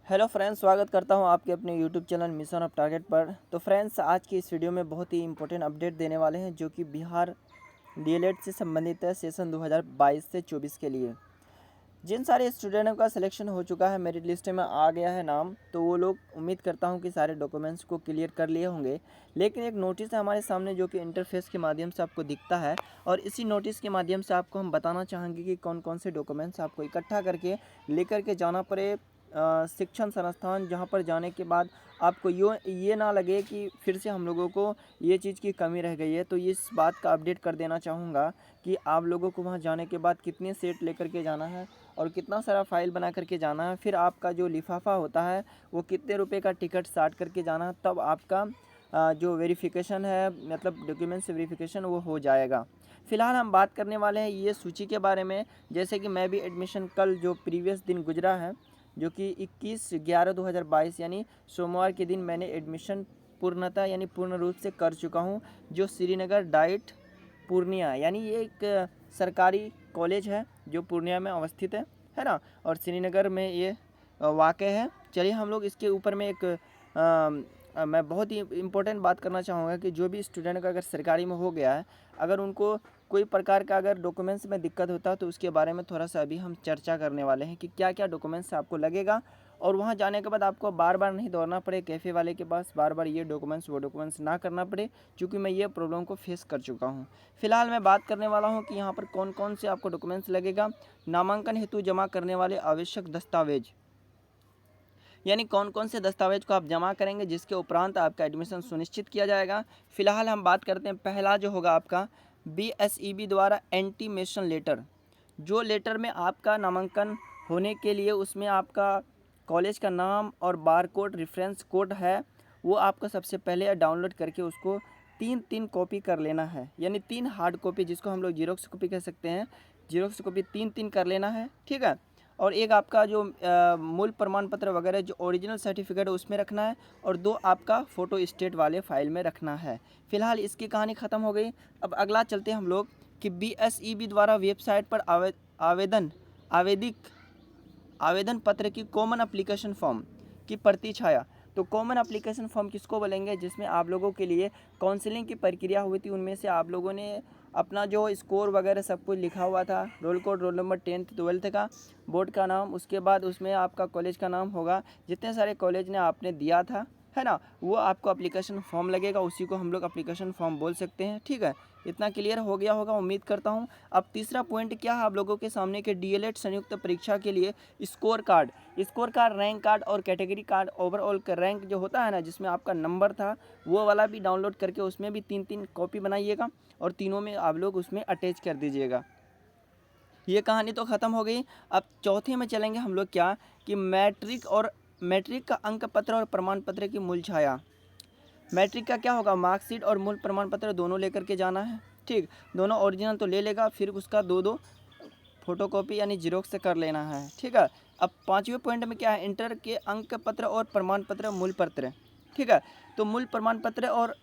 Hello friends, स्वागत करता हूं आपके अपने YouTube channel mission of target पर। तो फ्रेंड्स, आज की इस वीडियो में बहुत ही इंपॉर्टेंट अपडेट देने वाले हैं जो कि बिहार डीएलएड से संबंधित है सेशन 2022 से 24 के लिए। जिन सारे स्टूडेंटों का सिलेक्शन हो चुका है, मेरिट लिस्ट में आ गया है नाम, तो वो लोग उम्मीद करता हूं कि सारे डॉक्यूमेंट्स को क्लियर कर लिए होंगे। लेकिन एक नोटिस है हमारे सामने जो कि इंटरफेस के माध्यम से आपको दिखता है, और इसी नोटिस के माध्यम से आपको हम बताना चाहेंगे कि कौन कौन से डॉक्यूमेंट्स आपको इकट्ठा करके लेकर के जाना पड़े शिक्षण संस्थान, जहाँ पर जाने के बाद आपको ये ना लगे कि फिर से हम लोगों को ये चीज़ की कमी रह गई है। तो इस बात का अपडेट कर देना चाहूँगा कि आप लोगों को वहाँ जाने के बाद कितने सेट लेकर के जाना है और कितना सारा फाइल बना करके जाना है। फिर आपका जो लिफाफा होता है वो कितने रुपए का टिकट साट करके जाना है, तब आपका जो वेरिफिकेशन है, मतलब डॉक्यूमेंट्स वेरिफिकेशन, वो हो जाएगा। फ़िलहाल हम बात करने वाले हैं ये सूची के बारे में। जैसे कि मैं भी एडमिशन कल जो प्रीवियस दिन गुजरा है, जो कि 21/11/2022 यानी सोमवार के दिन मैंने एडमिशन पूर्णतः यानी पूर्ण रूप से कर चुका हूँ, जो श्रीनगर डाइट पूर्णिया यानी ये एक सरकारी कॉलेज है जो पूर्णिया में अवस्थित है ना, और श्रीनगर में ये वाक़ है। चलिए हम लोग इसके ऊपर में एक मैं बहुत ही इम्पोर्टेंट बात करना चाहूँगा कि जो भी स्टूडेंट का अगर सरकारी में हो गया है, अगर उनको कोई प्रकार का अगर डॉक्यूमेंट्स में दिक्कत होता है, तो उसके बारे में थोड़ा सा अभी हम चर्चा करने वाले हैं कि क्या क्या डॉक्यूमेंट्स आपको लगेगा, और वहाँ जाने के बाद आपको बार बार नहीं दौड़ना पड़े कैफ़े वाले के पास, बार बार ये डॉक्यूमेंट्स वो डॉक्यूमेंट्स ना करना पड़े, क्योंकि मैं ये प्रॉब्लम को फेस कर चुका हूँ। फिलहाल मैं बात करने वाला हूँ कि यहाँ पर कौन कौन से आपको डॉक्यूमेंट्स लगेगा। नामांकन हेतु जमा करने वाले आवश्यक दस्तावेज, यानी कौन कौन से दस्तावेज को आप जमा करेंगे जिसके उपरांत आपका एडमिशन सुनिश्चित किया जाएगा। फिलहाल हम बात करते हैं, पहला जो होगा आपका BSEB द्वारा इंटीमेशन लेटर। जो लेटर में आपका नामांकन होने के लिए उसमें आपका कॉलेज का नाम और बार कोड रेफरेंस कोड है, वो आपको सबसे पहले डाउनलोड करके उसको तीन तीन कॉपी कर लेना है, यानी 3 हार्ड कॉपी, जिसको हम लोग जीरोक्स कॉपी कह सकते हैं। जीरोक्स कॉपी 3 कर लेना है, ठीक है। और एक आपका जो मूल प्रमाण पत्र वगैरह जो ओरिजिनल सर्टिफिकेट है उसमें रखना है, और 2 आपका फ़ोटो स्टेट वाले फाइल में रखना है। फिलहाल इसकी कहानी ख़त्म हो गई। अब अगला चलते हैं हम लोग कि BSEB द्वारा वेबसाइट पर आवेदन पत्र की कॉमन एप्लीकेशन फॉर्म की प्रति छाया। तो कॉमन एप्लीकेशन फॉर्म किसको बोलेंगे, जिसमें आप लोगों के लिए काउंसलिंग की प्रक्रिया हुई थी, उनमें से आप लोगों ने अपना जो स्कोर वगैरह सब कुछ लिखा हुआ था, roll code, roll number, 10th 12th का, बोर्ड का नाम, उसके बाद उसमें आपका कॉलेज का नाम होगा, जितने सारे कॉलेज ने आपने दिया था, है ना, वो आपको एप्लीकेशन फॉर्म लगेगा, उसी को हम लोग एप्लीकेशन फॉर्म बोल सकते हैं, ठीक है। इतना क्लियर हो गया होगा उम्मीद करता हूँ। अब तीसरा पॉइंट क्या है आप लोगों के सामने के डीएलएड संयुक्त परीक्षा के लिए स्कोर कार्ड, रैंक कार्ड और कैटेगरी कार्ड, ओवरऑल का रैंक जो होता है ना, जिसमें आपका नंबर था, वो वाला भी डाउनलोड करके उसमें भी 3 कॉपी बनाइएगा, और तीनों में आप लोग उसमें अटैच कर दीजिएगा। ये कहानी तो ख़त्म हो गई। अब चौथे में चलेंगे हम लोग, क्या कि मैट्रिक का अंक पत्र और प्रमाण पत्र की मूल छाया। मैट्रिक का क्या होगा, मार्कशीट और मूल प्रमाण पत्र दोनों लेकर के जाना है, ठीक। दोनों ओरिजिनल तो ले लेगा, फिर उसका 2 फोटोकॉपी यानी जीरोक्स से कर लेना है, ठीक है। अब पाँचवें पॉइंट में क्या है, इंटर के अंक पत्र और प्रमाण पत्र मूल पत्र, ठीक है। तो मूल प्रमाण पत्र और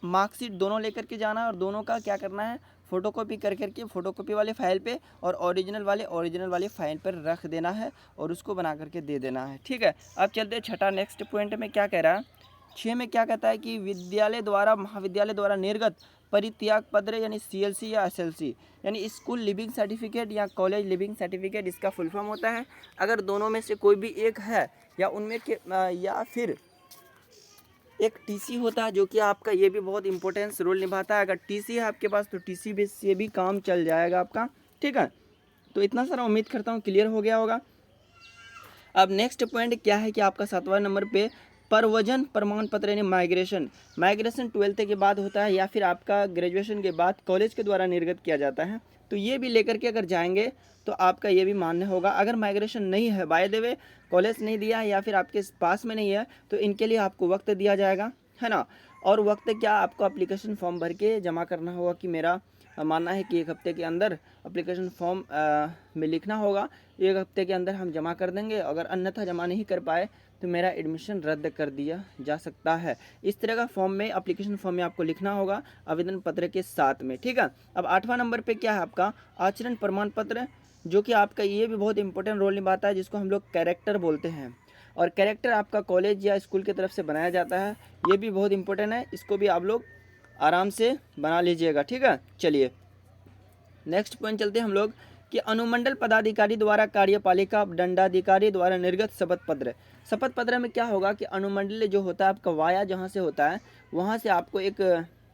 मार्कशीट दोनों लेकर के जाना है, और दोनों का क्या करना है, फ़ोटोकॉपी कर करके फ़ोटोकॉपी वाले फ़ाइल पे और ओरिजिनल वाले फ़ाइल पर रख देना है, और उसको बना करके दे देना है, ठीक है। अब चलते हैं छठा नेक्स्ट पॉइंट में, क्या कह रहा है, 6 में क्या कहता है कि महाविद्यालय द्वारा निर्गत परित्याग पत्र यानी CLC या SLC, यानी स्कूल लिविंग सर्टिफिकेट या कॉलेज लिविंग सर्टिफिकेट, इसका फुल फॉर्म होता है। अगर दोनों में से कोई भी एक है, या उनमें के या फिर एक TC होता है, जो कि आपका ये भी बहुत इंपॉर्टेंस रोल निभाता है। अगर TC है आपके पास, तो TC बेस से भी काम चल जाएगा आपका, ठीक है। तो इतना सारा उम्मीद करता हूँ क्लियर हो गया होगा। अब नेक्स्ट पॉइंट क्या है कि आपका 7वां नंबर पे प्रव्रजन प्रमाण पत्र यानी माइग्रेशन 12th के बाद होता है, या फिर आपका ग्रेजुएशन के बाद कॉलेज के द्वारा निर्गत किया जाता है। तो ये भी लेकर के अगर जाएंगे तो आपका ये भी मान्य होगा। अगर माइग्रेशन नहीं है, बाय द वे कॉलेज नहीं दिया है या फिर आपके पास में नहीं है, तो इनके लिए आपको वक्त दिया जाएगा, है ना। और वक्त क्या, आपको एप्लीकेशन फॉर्म भर के जमा करना होगा, कि मेरा मानना है कि 1 हफ्ते के अंदर एप्लीकेशन फॉर्म में लिखना होगा, 1 हफ्ते के अंदर हम जमा कर देंगे। अगर अन्यथा जमा नहीं कर पाए तो मेरा एडमिशन रद्द कर दिया जा सकता है। इस तरह का फॉर्म में, एप्लीकेशन फॉर्म में आपको लिखना होगा आवेदन पत्र के साथ में, ठीक है। अब 8वां नंबर पे क्या है आपका आचरण प्रमाण पत्र, जो कि आपका ये भी बहुत इंपॉर्टेंट रोल निभाता है, जिसको हम लोग कैरेक्टर बोलते हैं। और कैरेक्टर आपका कॉलेज या स्कूल की तरफ से बनाया जाता है, ये भी बहुत इंपॉर्टेंट है, इसको भी आप लोग आराम से बना लीजिएगा। ठीक है, चलिए नेक्स्ट पॉइंट चलते हैं हम लोग कि अनुमंडल पदाधिकारी द्वारा कार्यपालिका दंडाधिकारी द्वारा निर्गत शपथ पत्र। शपथ पत्र में क्या होगा कि अनुमंडल जो होता है आपका वाया जहाँ से होता है वहाँ से आपको एक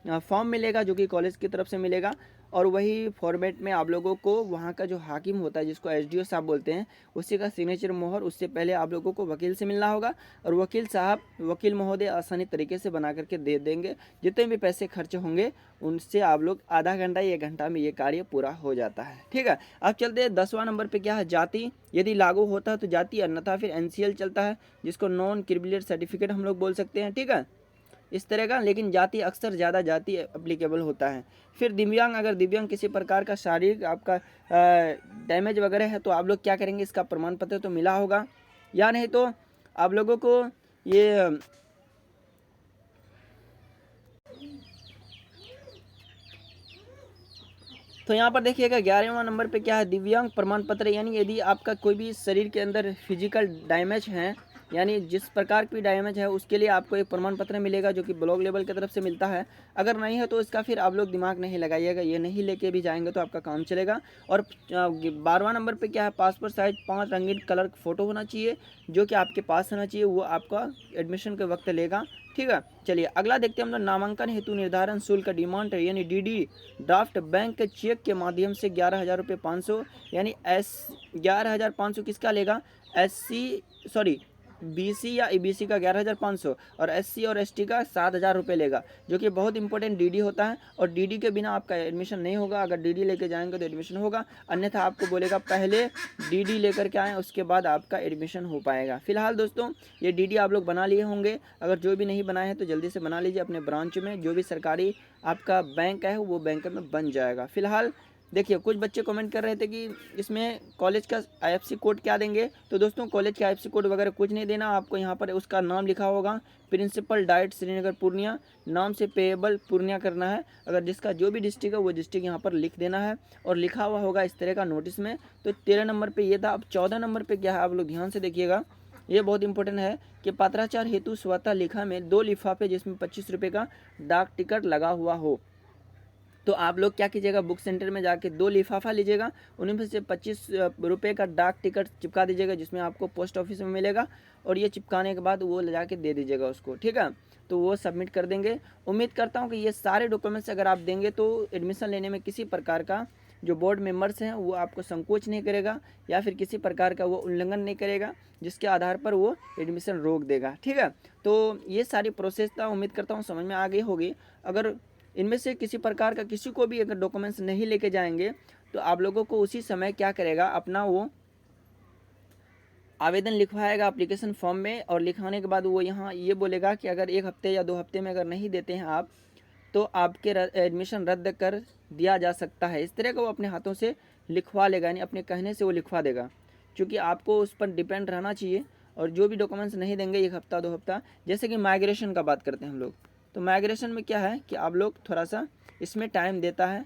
फॉर्म मिलेगा जो कि कॉलेज की तरफ से मिलेगा, और वही फॉर्मेट में आप लोगों को वहाँ का जो हाकिम होता है जिसको एसडीओ साहब बोलते हैं उसी का सिग्नेचर मोहर, उससे पहले आप लोगों को वकील से मिलना होगा, और वकील साहब वकील महोदय आसानी तरीके से बना करके दे देंगे। जितने भी पैसे खर्च होंगे उनसे आप लोग आधा घंटा या 1 घंटा में ये कार्य पूरा हो जाता है। ठीक है, अब चलते हैं 10वां नंबर पे क्या है, जाति यदि लागू होता है तो जाति, अन्यथा फिर एनसीएल चलता है जिसको नॉन क्रिमिनल सर्टिफिकेट हम लोग बोल सकते हैं। ठीक है, इस तरह का, लेकिन जाति अक्सर ज़्यादा जाति एप्लीकेबल होता है। फिर दिव्यांग, अगर दिव्यांग किसी प्रकार का शारीरिक आपका डैमेज वगैरह है तो आप लोग क्या करेंगे, इसका प्रमाण पत्र तो मिला होगा, या नहीं तो आप लोगों को ये तो यहाँ पर देखिएगा 11वां नंबर पे क्या है, दिव्यांग प्रमाण पत्र, यानी यदि आपका कोई भी शरीर के अंदर फिजिकल डैमेज है, यानी जिस प्रकार की डैमेज है उसके लिए आपको एक प्रमाण पत्र मिलेगा जो कि ब्लॉक लेवल की तरफ से मिलता है। अगर नहीं है तो इसका फिर आप लोग दिमाग नहीं लगाइएगा, ये नहीं लेके भी जाएंगे तो आपका काम चलेगा। और 12वां नंबर पे क्या है, पासपोर्ट साइज 5 रंगीन कलर फोटो होना चाहिए जो कि आपके पास होना चाहिए, वो आपका एडमिशन के वक्त लेगा। ठीक है, चलिए अगला देखते हैं हम लोग, नामांकन हेतु निर्धारण शुल्क डिमांड यानी डीडी ड्राफ्ट बैंक चेक के माध्यम से 11,000 रुपये 500, यानी 11,500 किसका लेगा, बीसी या ईबीसी का 11,500 और एससी और एसटी का 7,000 रुपये लेगा, जो कि बहुत इंपॉर्टेंट डीडी होता है। और डीडी के बिना आपका एडमिशन नहीं होगा, अगर डीडी लेके जाएंगे तो एडमिशन होगा, अन्यथा आपको बोलेगा पहले डीडी लेकर के आएँ उसके बाद आपका एडमिशन हो पाएगा। फिलहाल दोस्तों ये डीडी आप लोग बना लिए होंगे, अगर जो भी नहीं बनाए हैं तो जल्दी से बना लीजिए अपने ब्रांच में, जो भी सरकारी आपका बैंक है वो बैंक में बन जाएगा। फिलहाल देखिए कुछ बच्चे कमेंट कर रहे थे कि इसमें कॉलेज का आईएफएससी कोड क्या देंगे, तो दोस्तों कॉलेज का आईएफएससी कोड वगैरह कुछ नहीं देना आपको, यहाँ पर उसका नाम लिखा होगा, प्रिंसिपल डाइट श्रीनगर पूर्णिया, नाम से पेएबल पूर्णिया करना है, अगर जिसका जो भी डिस्ट्रिक्ट है वो डिस्ट्रिक्ट यहाँ पर लिख देना है और लिखा हुआ होगा इस तरह का नोटिस में। तो 13 नंबर पर ये था। अब 14 नंबर पर क्या है, आप लोग ध्यान से देखिएगा, ये बहुत इंपॉर्टेंट है कि पत्राचार हेतु स्वतः लिखा में 2 लिफाफे जिसमें 25 रुपये का डाक टिकट लगा हुआ हो, तो आप लोग क्या कीजिएगा, बुक सेंटर में जाके 2 लिफाफा लीजिएगा, उनमें से 25 रुपये का डाक टिकट चिपका दीजिएगा जिसमें आपको पोस्ट ऑफिस में मिलेगा, और ये चिपकाने के बाद वो ले जाके दे दीजिएगा उसको। ठीक है, तो वो सबमिट कर देंगे। उम्मीद करता हूँ कि ये सारे डॉक्यूमेंट्स अगर आप देंगे तो एडमिशन लेने में किसी प्रकार का जो बोर्ड मेंबर्स हैं वो आपको संकोच नहीं करेगा या फिर किसी प्रकार का वो उल्लंघन नहीं करेगा जिसके आधार पर वो एडमिशन रोक देगा। ठीक है, तो ये सारी प्रोसेस था, उम्मीद करता हूँ समझ में आ गई होगी। अगर इनमें से किसी प्रकार का किसी को भी अगर डॉक्यूमेंट्स नहीं लेके जाएंगे तो आप लोगों को उसी समय क्या करेगा, अपना वो आवेदन लिखवाएगा एप्लीकेशन फॉर्म में, और लिखाने के बाद वो यहाँ ये बोलेगा कि अगर 1 हफ्ते या 2 हफ्ते में अगर नहीं देते हैं आप तो आपके एडमिशन रद्द कर दिया जा सकता है। इस तरह का वो अपने हाथों से लिखवा लेगा, यानी अपने कहने से वो लिखवा देगा, क्योंकि आपको उस पर डिपेंड रहना चाहिए। और जो भी डॉक्यूमेंट्स नहीं देंगे 1 हफ्ता 2 हफ्ता, जैसे कि माइग्रेशन का बात करते हैं हम लोग, तो माइग्रेशन में क्या है कि आप लोग थोड़ा सा इसमें टाइम देता है,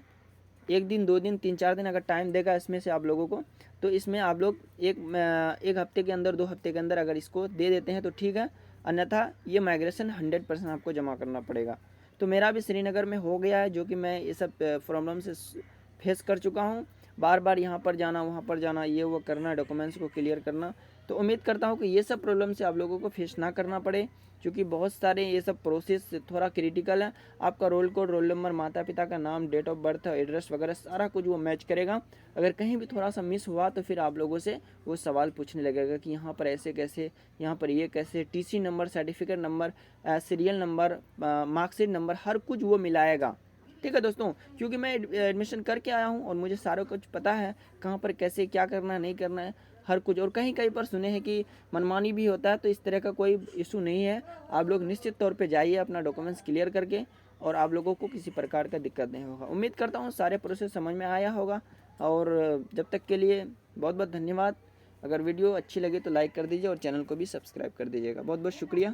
1 दिन 2 दिन 3-4 दिन अगर टाइम देगा इसमें से आप लोगों को, तो इसमें आप लोग एक हफ्ते के अंदर 2 हफ्ते के अंदर अगर इसको दे देते हैं तो ठीक है, अन्यथा ये माइग्रेशन 100% आपको जमा करना पड़ेगा। तो मेरा भी श्रीनगर में हो गया है, जो कि मैं ये सब प्रॉब्लम से फेस कर चुका हूँ, बार बार यहाँ पर जाना वहाँ पर जाना, ये वो करना, डॉक्यूमेंट्स को क्लियर करना। तो उम्मीद करता हूँ कि ये सब प्रॉब्लम से आप लोगों को फेस ना करना पड़े, क्योंकि बहुत सारे ये सब प्रोसेस थोड़ा क्रिटिकल है। आपका रोल कोड, रोल नंबर, माता पिता का नाम, डेट ऑफ बर्थ, एड्रेस वगैरह सारा कुछ वो मैच करेगा। अगर कहीं भी थोड़ा सा मिस हुआ तो फिर आप लोगों से वो सवाल पूछने लगेगा कि यहाँ पर ऐसे कैसे, यहाँ पर ये कैसे, TC number, certificate number, serial number, marksheet number, हर कुछ वो मिलाएगा। ठीक है दोस्तों, क्योंकि मैं एडमिशन करके आया हूँ और मुझे सारा कुछ पता है, कहाँ पर कैसे क्या करना है नहीं करना है हर कुछ। और कहीं कहीं पर सुने हैं कि मनमानी भी होता है, तो इस तरह का कोई इशू नहीं है। आप लोग निश्चित तौर पे जाइए अपना डॉक्यूमेंट्स क्लियर करके, और आप लोगों को किसी प्रकार का दिक्कत नहीं होगा। उम्मीद करता हूँ सारे प्रोसेस समझ में आया होगा, और जब तक के लिए बहुत बहुत धन्यवाद। अगर वीडियो अच्छी लगी तो लाइक कर दीजिए और चैनल को भी सब्सक्राइब कर दीजिएगा। बहुत बहुत शुक्रिया।